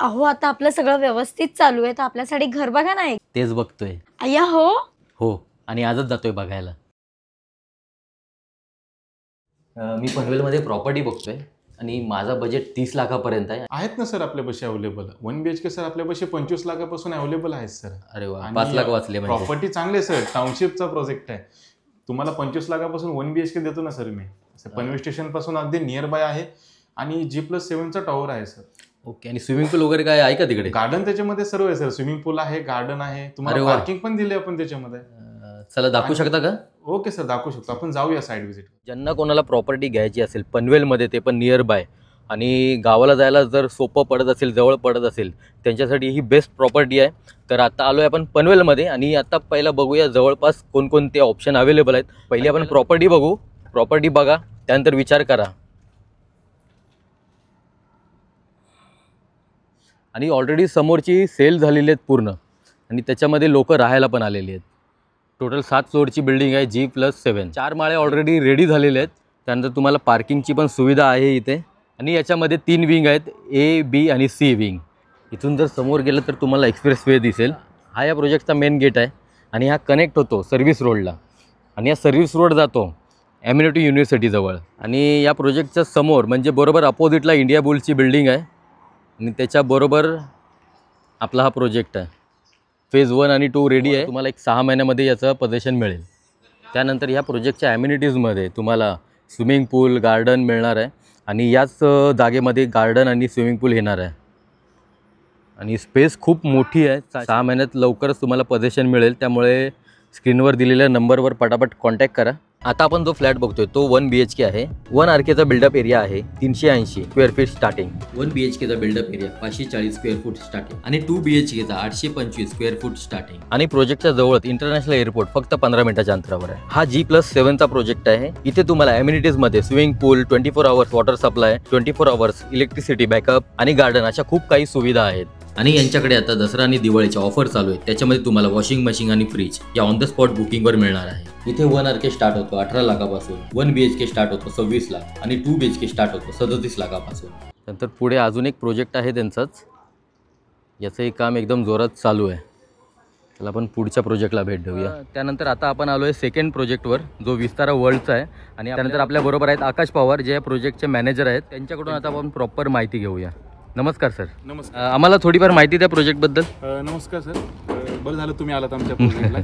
अहो आता आपलं सगळं व्यवस्थित चालू आहे तर आपल्यासाठी घर बघा ना एक. तेच बघतोय. अय्या हो. हो, आणि आजच जातोय बघायला. मी पनवेलमध्ये प्रॉपर्टी बघतोय आणि माझा बजेट 30 लाखापर्यंत आहे. आहेत ना सर आपल्यापाशी अवेलेबल 1 BHK सर आपल्यापाशी 25 लाखापासून अवेलेबल आहेत सर. अरे वा, 5 लाख वाचले म्हणजे. प्रॉपर्टी चांगली आहे सर, टाउनशिपचा प्रोजेक्ट आहे. तुम्हाला 25 लाखापासून 1 BHK देतो ना सर मी. पनवेल स्टेशन पासून अगदी नियर बाय आहे आणि G+7चा टॉवर आहे सर. ओके, आणि स्विमिंग पूल वगैरे काय आहे का तिकडे? गार्डन त्याच्यामध्ये सर्व आहे सर. स्विमिंग पूल आहे, गार्डन आहे, तुम्हाला पार्किंग पण दिली आपण त्याच्यामध्ये. चला दाखवू शकता का? ओके सर, दाखवू शकतो. आपण जाऊया साईड व्हिजिट. ज्यांना कोणाला प्रॉपर्टी घ्यायची असेल पनवेलमध्ये, ते पण नियर बाय आणि गावाला जायला जर सोपं पडत असेल, जवळ पडत असेल, त्यांच्यासाठी ही बेस्ट प्रॉपर्टी आहे. तर आता आलो आहे आपण पनवेलमध्ये आणि आता पहिला बघूया जवळपास कोणकोणते ऑप्शन अवेलेबल आहेत. पहिली आपण प्रॉपर्टी बघू. प्रॉपर्टी बघा, त्यानंतर विचार करा. आणि ऑलरेडी समोरची सेल झालेली आहेत पूर्ण आणि त्याच्यामध्ये लोक राहायला पण आलेली आहेत. टोटल 7 फ्लोअरची बिल्डिंग आहे G+7. 4 माळे ऑलरेडी रेडी झालेले आहेत. त्यानंतर तुम्हाला पार्किंगची पण सुविधा आहे इथे आणि याच्यामध्ये 3 विंग आहेत, A, B आणि C विंग. इथून जर समोर गेलं तर तुम्हाला एक्सप्रेस वे दिसेल. हा या प्रोजेक्टचा मेन गेट आहे आणि हा कनेक्ट होतो सर्व्हिस रोडला आणि हा सर्व्हिस रोड जातो एम्युनिटी युनिव्हर्सिटीजवळ. आणि या प्रोजेक्टच्या समोर म्हणजे बरोबर अपोजिटला इंडिया बुल्सची बिल्डिंग आहे आणि त्याच्याबरोबर आपला हा प्रोजेक्ट आहे. फेज 1 आणि 2 रेडी आहे. तुम्हाला एक 6 महिन्यामध्ये याचं पोझिशन मिळेल. त्यानंतर ह्या प्रोजेक्टच्या ॲम्युनिटीजमध्ये तुम्हाला स्विमिंग पूल, गार्डन मिळणार आहे आणि याच जागेमध्ये गार्डन आणि स्विमिंग पूल येणार आहे आणि स्पेस खूप मोठी आहे. 6 महिन्यात लवकरच तुम्हाला पोझिशन मिळेल. त्यामुळे स्क्रीनवर दिलेल्या नंबरवर पटापट कॉन्टॅक्ट करा. आता आपण जो फ्लॅट बघतोय तो 1 BHK आहे. 1 RKचा बिल्डअप एरिया आहे 380 स्क्वेअर फीट स्टार्टिंग. 1 BHKचा buildup area 540 square foot starting आणि 2 BHKचा 825 स्क्वेअर फूट स्टार्टिंग. आणि प्रोजेक्टच्या जवळ इंटरनॅशनल एअरपोर्ट फक्त 15 मिनिटाच्या अंतरावर आहे. हा G+7चा प्रोजेक्ट आहे. इथे तुम्हाला ॲम्युनिटीजमध्ये स्विमिंग पूल, 24 hours water supply, 24 hours electricity backup आणि गार्डन अशा खूप काही सुविधा आहेत. आणि यांच्याकडे आता दसरा आणि दिवाळीच्या ऑफर चालू आहे. त्याच्यामध्ये तुम्हाला वॉशिंग मशीन आणि फ्रीज या ऑन द स्पॉट बुकिंगवर मिळणार आहे. इथे 1 RK स्टार्ट होतो 18 लाखापासून, 1 BHK स्टार्ट होतो 26 लाख आणि 2 BHK स्टार्ट होतो 37 लाखापासून. नंतर पुढे अजून एक प्रोजेक्ट आहे त्यांचाच. याचंही काम एकदम जोरात चालू आहे. त्याला आपण पुढच्या प्रोजेक्टला भेट देऊया. त्यानंतर आता आपण आलो आहे सेकंड प्रोजेक्टवर जो विस्तारा वर्ल्डचा आहे आणि त्यानंतर आपल्याबरोबर आहेत आकाश पवार जे या प्रोजेक्टचे मॅनेजर आहेत. त्यांच्याकडून आता आपण प्रॉपर माहिती घेऊया. नमस्कार सर. नमस्कार. आम्हाला थोडीफार माहिती द्या प्रोजेक्टबद्दल. नमस्कार सर, बरं झालं तुम्ही आलात आमच्या प्रोजेक्टला.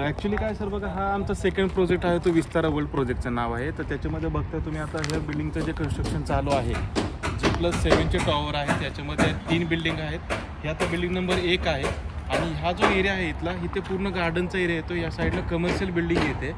ॲक्च्युली काय सर बघा, हा आमचा सेकंड प्रोजेक्ट आहे तो विस्तारा वर्ल्ड प्रोजेक्टचं नाव आहे. तर त्याच्यामध्ये बघता तुम्ही आता ह्या बिल्डिंगचं जे कन्स्ट्रक्शन चालू आहे G+7चे टॉवर आहे. त्याच्यामध्ये 3 बिल्डिंग आहेत. ह्या तर बिल्डिंग नंबर 1 आहे आणि हा जो एरिया आहे इथला इथे पूर्ण गार्डनचा एरिया येतो. या साईडला कमर्शियल बिल्डिंग येते.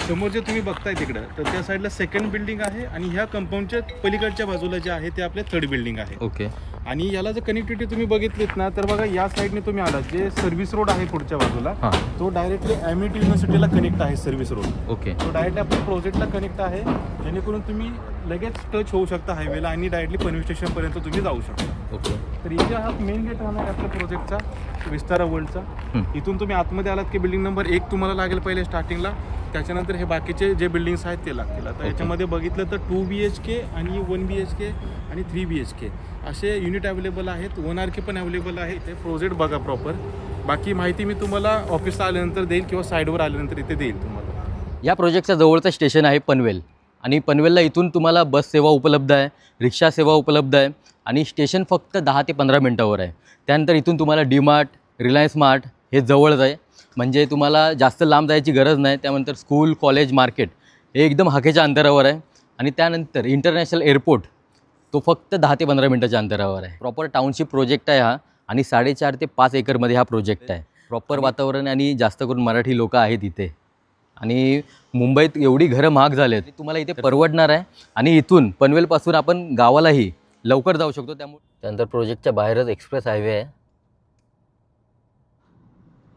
समोर जे तुम्ही बघताय तिकडं तर त्या साईडला सेकंड बिल्डिंग आहे आणि ह्या कंपाऊंडच्या पलीकडच्या बाजूला जे आहे ते आपले थर्ड बिल्डिंग आहे. ओके. आणि याला जर कनेक्टिव्हिटी तुम्ही बघितलीत ना तर बघा या साईडने तुम्ही आलात जे सर्व्हिस रोड आहे पुढच्या बाजूला तो डायरेक्टली एम्युनिटी युनिव्हर्सिटीला कनेक्ट आहे सर्व्हिस रोड. ओके. तो डायरेक्टली आपल्या प्रोजेक्टला कनेक्ट आहे जेणेकरून तुम्ही लगेच टच होऊ शकता हायवेला आणि डायरेक्टली पनवेल स्टेशनपर्यंत तुम्ही जाऊ शकता. ओके. तर इथे हा मेन गेट राहणार आहे आपल्या प्रोजेक्टचा विस्तारा वर्ल्डचा. इथून तुम्ही आतमध्ये आलात की बिल्डिंग नंबर 1 तुम्हाला लागेल पहिले स्टार्टिंगला. त्याच्यानंतर हे बाकीचे जे बिल्डिंग्स आहेत ते लागतील. आता याच्यामध्ये बघितलं तर 2 BHK आणि 1 BHK आणि 3 BHK असे युनिट अवेलेबल आहेत. 1 RK पण अवेलेबल आहे. ते प्रोजेक्ट बघा प्रॉपर. बाकी माहिती मी तुम्हाला ऑफिसला आल्यानंतर देईल किंवा साईडवर आल्यानंतर इथे देईल तुम्हाला. या प्रोजेक्टच्या जवळचं स्टेशन आहे पनवेल आणि पनवेलला इथून तुम्हाला बस सेवा उपलब्ध आहे, रिक्षा सेवा उपलब्ध आहे आणि स्टेशन फक्त 10 ते 15 मिनटावर आहे. त्यानंतर इथून तुम्हाला DMart, रिलायन्स मार्ट हे जवळच आहे. म्हणजे तुम्हाला जास्त लांब जायची गरज नाही. त्यानंतर स्कूल, कॉलेज, मार्केट हे एकदम हाकेच्या अंतरावर आहे आणि त्यानंतर इंटरनॅशनल एअरपोर्ट तो फक्त 10 ते 15 मिनटाच्या अंतरावर आहे. प्रॉपर टाउनशिप प्रोजेक्ट आहे हा आणि 4.5 ते 5 एकरमध्ये हा प्रोजेक्ट आहे. प्रॉपर वातावरण आणि जास्त करून मराठी लोक आहेत इथे. आणि मुंबईत एवढी घरं महाग झाली आहेत तुम्हाला इथे परवडणार आहे आणि इथून पनवेलपासून आपण गावालाही लवकर जाऊ शकतो. त्यानंतर प्रोजेक्टच्या बाहेरच एक्सप्रेस हायवे आहे.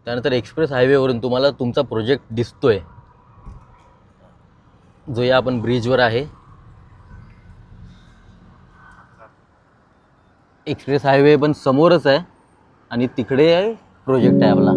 त्यानंतर एक्सप्रेस हायवेवरून तुम्हाला तुमचा प्रोजेक्ट दिसतोय जो या आपण ब्रिजवर आहे. एक्सप्रेस हायवे पण समोरच आहे आणि तिकडे प्रोजेक्ट आहे आपला.